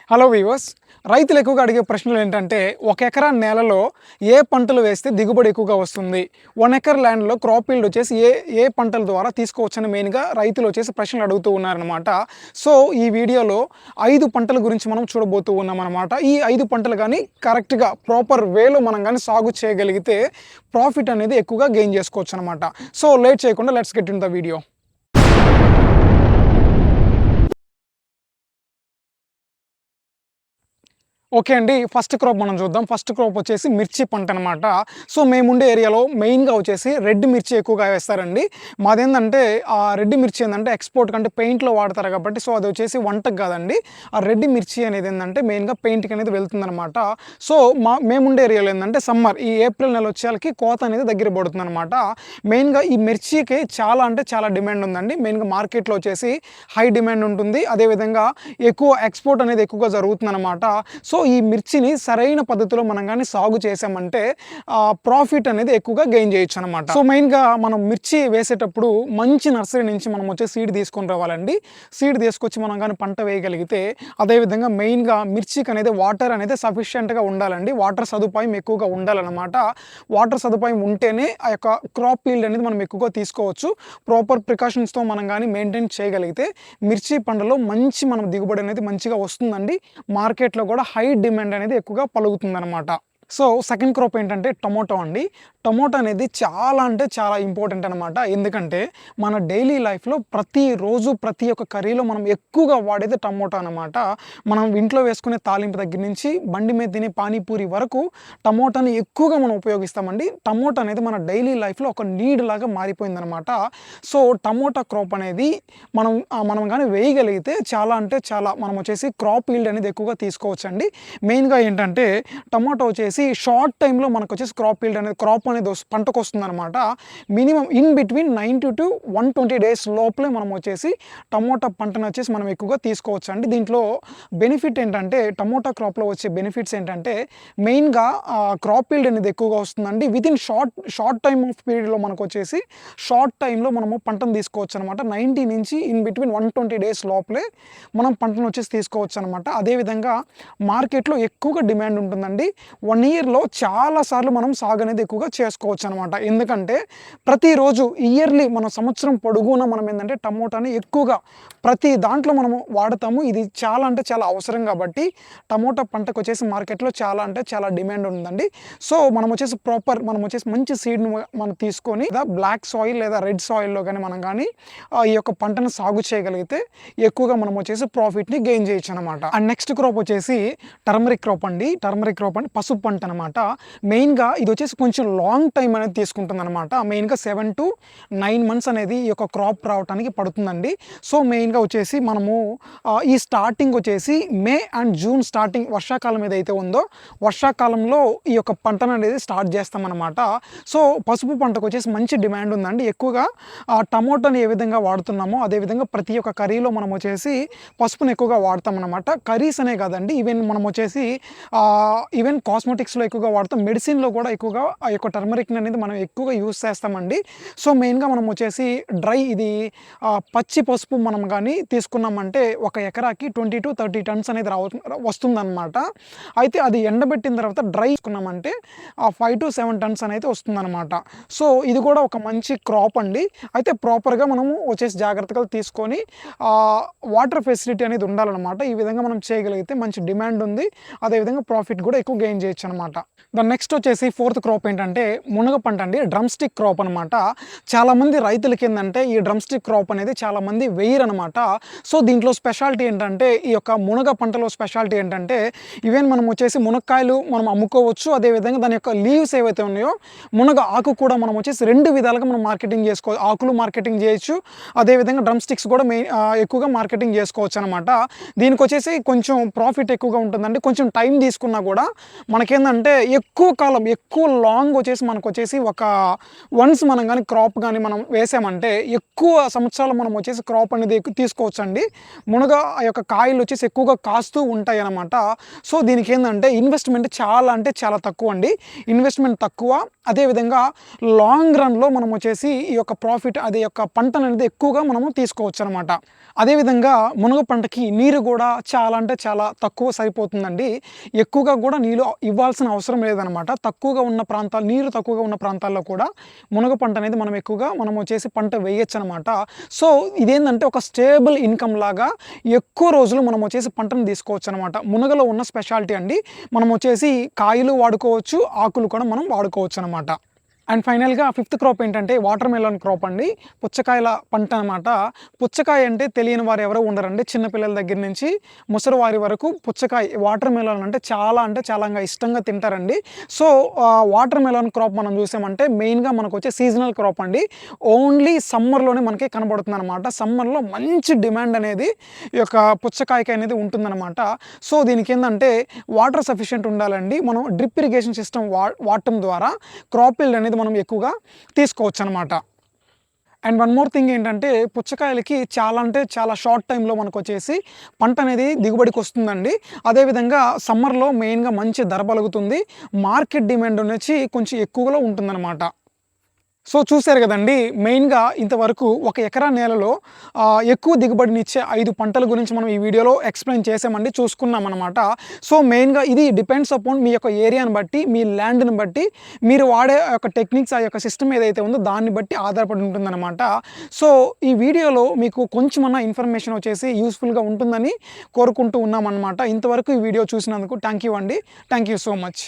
Hello weavers, రైతులు ఎక్కువగా అడిగే ప్రశ్నలు ఏంటంటే, ఒక ఎకరా నేలలో ఏ పంటలు వేస్తే దిగుబడి ఎక్కువగా వస్తుంది? 1 ఎకర్ ల్యాండ్‌లో క్రాప్ ఈల్డ్ వచ్చేసి ఏ ఏ పంటల ద్వారా తీసుకోవచ్చని మెయిన్‌గా రైతులు వచ్చేసి ప్రశ్నలు అడుగుతూ ఉన్నారనమాట. సో, ఈ వీడియోలో 5 పంటల గురించి మనం చూడబోతూ ఉన్నామనమాట. ఈ 5 పంటలు గానీ కరెక్ట్‌గా ప్రాపర్ వేలో మనం గానీ సాగు చేయగలిగితే ప్రాఫిట్ అనేది ఎక్కువగా గెయిన్ చేసుకోవచ్చనమాట. సో, లేట్ చేయకుండా let's get into the video. Okay అండి. ఫస్ట్ క్రాప్ మనం చూద్దాం. ఫస్ట్ క్రాప్ వచ్చేసి మిర్చి పంట అనమాట. సో, మేముండే ఏరియాలో మెయిన్‌గా వచ్చేసి రెడ్ మిర్చి ఎక్కువగా వేస్తారండి. మాదేందంటే రెడ్ మిర్చి ఏందంటే ఎక్స్‌పోర్ట్ కంటే పెయింట్‌లో వాడతారు కాబట్టి సో, అది వచ్చేసి వంటకు కాదండి. ఆ రెడ్ మిర్చి అనేది ఏందంటే మెయిన్‌గా పెయింట్‌కి అనేది వెళ్తుందనమాట. సో, మేముండే ఏరియాలో ఏందంటే సమ్మర్ ఈ ఏప్రిల్ నెల వచ్చేసరికి కోత అనేది దగ్గర పడుతుందనమాట. మెయిన్‌గా ఈ మిర్చికి చాలా అంటే చాలా డిమాండ్ ఉందండి. మెయిన్‌గా మార్కెట్‌లో వచ్చేసి హై డిమాండ్ ఉంటుంది. అదేవిధంగా ఎక్కువ ఎక్స్‌పోర్ట్ అనేది ఎక్కువగా జరుగుతుందనమాట. సో, ఈ మిర్చిని సరైన పద్ధతిలో మనం గానీ సాగు చేశామంటే ప్రాఫిట్ అనేది ఎక్కువగా గెయిన్ చేయొచ్చనమాట. సో, మెయిన్‌గా మనం మిర్చి వేసేటప్పుడు మంచి నర్సరీ నుంచి మనం వచ్చేసి సీడ్ తీసుకొని రావాలండి. సీడ్ తీసుకొచ్చి మనం గానీ పంట వేయగలిగితే అదేవిధంగా మెయిన్‌గా మిర్చికి అనేది వాటర్ అనేది సఫిషియెంట్‌గా ఉండాలండి. వాటర్ సదుపాయం ఎక్కువగా ఉండాలనమాట. వాటర్ సదుపాయం ఉంటేనే ఆ యొక్క క్రాప్ ఈల్డ్ అనేది మనం ఎక్కువగా తీసుకోవచ్చు. ప్రాపర్ ప్రికాషన్స్‌తో మనం గానీ మెయింటైన్ చేయగలిగితే మిర్చి పంటలో మంచి మనం దిగుబడి అనేది మంచిగా వస్తుందండి. మార్కెట్‌లో కూడా హై డిమాండ్ అనేది ఎక్కువగా పలుకుతుందనమాట. సో, సెకండ్ క్రాప్ ఏంటంటే టొమాటో అండి. టొమాటో అనేది చాలా అంటే చాలా ఇంపార్టెంట్ అనమాట. ఎందుకంటే మన డైలీ లైఫ్‌లో ప్రతిరోజు ప్రతి ఒక్క కర్రీలో మనం ఎక్కువగా వాడేది టమోటా అనమాట. మనం ఇంట్లో వేసుకునే తాలింపు దగ్గర నుంచి బండి మీద తినే పానీపూరి వరకు టమోటాని ఎక్కువగా మనం ఉపయోగిస్తామండి. టమోటా అనేది మన డైలీ లైఫ్‌లో ఒక నీడ్ లాగా మారిపోయిందనమాట. సో, టమోటా క్రాప్ అనేది మనం గానీ వేయగలిగితే చాలా అంటే చాలా మనం వచ్చేసి క్రాప్ ఈల్డ్ అనేది ఎక్కువగా తీసుకోవచ్చండి. మెయిన్‌గా ఏంటంటే టమోటా వచ్చేసి షార్ట్ టైమ్‌లో మనకొచ్చేసి క్రాప్ ఈల్డ్ అనేది పంటకొస్తుందనమాట. Minimum in between 90 to 120 days లోపలే మనం వచ్చేసి టమోటా పంటను వచ్చేసి మనం ఎక్కువగా తీసుకోవచ్చండి. దీంట్లో బెనిఫిట్ ఏంటంటే టమోటా క్రాప్‌లో వచ్చే బెనిఫిట్స్ ఏంటంటే మెయిన్‌గా క్రాప్ ఈల్డ్ అనేది ఎక్కువగా వస్తుందండి. వితిన్ షార్ట్ టైమ్ ఆఫ్ పీరియడ్‌లో మనకొచ్చేసి షార్ట్ టైమ్‌లో మనము పంటను తీసుకోవచ్చనమాట. 90 నుంచి ఇన్ బిట్వీన్ 120 డేస్ లోపలే మనం పంటను వచ్చేసి తీసుకోవచ్చనమాట. అదేవిధంగా మార్కెట్‌లో ఎక్కువగా డిమాండ్ ఉంటుందండి. 1 ఇయర్‌లో చాలా సార్లు మనం సాగు అనేది ఎక్కువగా చేసుకోవచ్చనమాట. ఎందుకంటే ప్రతిరోజు ఇయర్‌లీ మనం సంవత్సరం పొడుగునా మనం ఏందంటే టమోటాని ఎక్కువగా ప్రతి దాంట్లో మనము వాడతాము. ఇది చాలా అంటే చాలా అవసరం కాబట్టి టమోటా పంటకొచ్చేసి మార్కెట్‌లో చాలా అంటే చాలా డిమాండ్ ఉందండి. సో, మనం వచ్చేసి మంచి సీడ్‌ని మనం తీసుకొని లేదా బ్లాక్ సాయిల్ లేదా రెడ్ సాయిల్‌లో గానీ మనం గానీ ఈ యొక్క పంటను సాగు చేయగలిగితే ఎక్కువగా మనం వచ్చేసి ప్రాఫిట్‌ని గెయిన్ చేయొచ్చనమాట. అండ్ నెక్స్ట్ క్రాప్ వచ్చేసి టర్మరిక్ క్రాప్ అండి. పసుపు పంట అనమాట. మెయిన్‌గా ఇది వచ్చేసి కొంచెం లాంగ్ టైమ్ అనేది తీసుకుంటుందనమాట. మెయిన్‌గా 7-9 మంత్స్ అనేది ఈ యొక్క క్రాప్ రావటానికి పడుతుందండి. సో, మెయిన్‌గా వచ్చేసి మనము ఈ స్టార్టింగ్ వచ్చేసి మే అండ్ జూన్ స్టార్టింగ్ వర్షాకాలం ఏదైతే ఉందో వర్షాకాలంలో ఈ యొక్క పంటను అనేది స్టార్ట్ చేస్తామనమాట. సో, పసుపు పంటకు వచ్చేసి మంచి డిమాండ్ ఉందండి. ఎక్కువగా టమోటాని ఏ విధంగా వాడుతున్నామో అదేవిధంగా ప్రతి ఒక్క కర్రీలో మనం వచ్చేసి పసుపుని ఎక్కువగా వాడతామనమాట. కర్రీస్ అనే కాదండి ఈవెన్ మనం వచ్చేసి ఈవెన్ కాస్మెటిక్స్‌లో ఎక్కువగా వాడతాం. మెడిసిన్‌లో కూడా ఎక్కువగా ఆ యొక్క టర్మరిక్ అనేది మనం ఎక్కువగా యూజ్ చేస్తామండి. సో, మెయిన్‌గా మనం వచ్చేసి ఇది పచ్చి పసుపు మనం గానీ తీసుకున్నామంటే ఒక ఎకరాకి 20-30 టన్స్ అనేది వస్తుందనమాట. అయితే అది ఎండబెట్టిన తర్వాత డ్రై చేసుకున్నామంటే 5-7 టన్స్ అనేది వస్తుందనమాట. సో, ఇది కూడా ఒక మంచి క్రాప్ అండి. అయితే ప్రాపర్‌గా మనము వచ్చేసి జాగ్రత్తగా తీసుకొని వాటర్ ఫెసిలిటీ అనేది ఉండాలనమాట. ఈ విధంగా మనం చేయగలిగితే మంచి డిమాండ్ ఉంది. అదేవిధంగా ప్రాఫిట్ కూడా ఎక్కువ గెయిన్ చేయొచ్చనమాట. దాని నెక్స్ట్ వచ్చేసి ఫోర్త్ క్రాప్ ఏంటంటే మునగ పంట అండి. డ్రమ్ స్టిక్ క్రాప్ అనమాట. చాలామంది రైతులకి ఏందంటే ఈ డ్రమ్ స్టిక్ క్రాప్ అనేది చాలామంది వేయరనమాట. సో, దీంట్లో స్పెషాలిటీ ఏంటంటే ఈ యొక్క మునగ పంటలో స్పెషాలిటీ ఏంటంటే ఈవెన్ మనం వచ్చేసి మునక్కాయలు మనం అమ్ముకోవచ్చు. అదేవిధంగా దాని యొక్క లీవ్స్ ఏవైతే ఉన్నాయో మునగ ఆకు కూడా మనం వచ్చేసి 2 విధాలుగా మనం మార్కెటింగ్ చేసుకోవచ్చు. ఆకులు మార్కెటింగ్ చేయొచ్చు. అదేవిధంగా డ్రమ్ స్టిక్స్ కూడా ఎక్కువగా మార్కెటింగ్ చేసుకోవచ్చు అనమాట. దీనికి వచ్చేసి కొంచెం ప్రాఫిట్ ఎక్కువగా ఉంటుందండి. కొంచెం టైం తీసుకున్నా కూడా మనకేందంటే ఏంటంటే ఎక్కువ కాలం ఎక్కువ లాంగ్ వచ్చేసి మనకు వచ్చేసి ఒక వన్స్ మనం కానీ క్రాప్ కానీ మనం వేసామంటే ఎక్కువ సంవత్సరాలు మనం వచ్చేసి క్రాప్ అనేది తీసుకోవచ్చండి. మునగ ఆ యొక్క కాయలు వచ్చేసి ఎక్కువగా కాస్తూ ఉంటాయి అన్నమాట. సో దీనికి ఏంటంటే ఇన్వెస్ట్మెంట్ చాలా అంటే చాలా తక్కువ అండి. ఇన్వెస్ట్మెంట్ తక్కువ, అదేవిధంగా లాంగ్ రన్లో మనం వచ్చేసి ఈ యొక్క ప్రాఫిట్ అదే యొక్క పంటను అనేది ఎక్కువగా మనము తీసుకోవచ్చు అనమాట. అదేవిధంగా మునగ పంటకి నీరు కూడా చాలా అంటే చాలా తక్కువ సరిపోతుందండి. ఎక్కువగా కూడా నీళ్ళు ఇవ్వాల్సిన అవసరం లేదనమాట. తక్కువగా ఉన్న ప్రాంతాలు, నీరు తక్కువగా ఉన్న ప్రాంతాల్లో కూడా మునగ పంట అనేది మనం వచ్చేసి పంట వేయచ్చు అనమాట. సో ఇదేంటంటే ఒక స్టేబుల్ ఇన్కమ్ లాగా ఎక్కువ రోజులు మనం వచ్చేసి పంటను తీసుకోవచ్చు అనమాట. మునగలో ఉన్న స్పెషాలిటీ అండి. మనం వచ్చేసి కాయలు వాడుకోవచ్చు, ఆకులు కూడా మనం వాడుకోవచ్చు అనమాట. అండ్ ఫైనల్గా ఫిఫ్త్ క్రాప్ ఏంటంటే వాటర్ మెలన్ క్రాప్ అండి. పుచ్చకాయల పంట అనమాట. పుచ్చకాయ అంటే తెలియని వారు ఎవరో ఉండరండి. చిన్నపిల్లల దగ్గర నుంచి ముసలి వారి వరకు పుచ్చకాయ, వాటర్ మెలన్ అంటే చాలా ఇష్టంగా తింటారండి. సో వాటర్ మెలన్ క్రాప్ మనం చూసామంటే మెయిన్గా మనకు వచ్చే సీజనల్ క్రాప్ అండి. ఓన్లీ సమ్మర్లోనే మనకి కనబడుతుంది అనమాట. సమ్మర్లో మంచి డిమాండ్ అనేది ఈ యొక్క పుచ్చకాయకి అనేది ఉంటుందన్నమాట. సో దీనికి ఏంటంటే వాటర్ సఫిషియెంట్ ఉండాలండి. మనం డ్రిప్ ఇరిగేషన్ సిస్టమ్ వాడటం ద్వారా క్రాప్ ఈల్డ్ అనేది మనం ఎక్కువగా తీసుకోవచ్చు అనమాట. అండ్ వన్ మోర్ థింగ్ ఏంటంటే పుచ్చకాయలకి చాలా అంటే చాలా షార్ట్ టైంలో మనకు వచ్చేసి పంట అనేది దిగుబడికి వస్తుందండి. అదేవిధంగా సమ్మర్లో మెయిన్గా మంచి ధర పలుకుతుంది. మార్కెట్ డిమాండ్ వచ్చి కొంచెం ఎక్కువగా ఉంటుందన్నమాట. సో చూశారు కదండి, మెయిన్గా ఇంతవరకు ఒక ఎకరా నేలలో ఎక్కువ దిగుబడినిచ్చే 5 పంటల గురించి మనం ఈ వీడియోలో ఎక్స్ప్లెయిన్ చేసామండి, చూసుకున్నాం అనమాట. సో మెయిన్గా ఇది డిపెండ్స్ అపాన్ మీ యొక్క ఏరియాని బట్టి, మీ ల్యాండ్ని బట్టి, మీరు వాడే యొక్క టెక్నిక్స్, ఆ యొక్క సిస్టమ్ ఏదైతే ఉందో దాన్ని బట్టి ఆధారపడి ఉంటుందన్నమాట. సో ఈ వీడియోలో మీకు కొంచెమన్నా ఇన్ఫర్మేషన్ వచ్చేసి యూస్ఫుల్గా ఉంటుందని కోరుకుంటూ ఉన్నామన్నమాట. ఇంతవరకు ఈ వీడియో చూసినందుకు థ్యాంక్ యూ అండి. Thank you so much.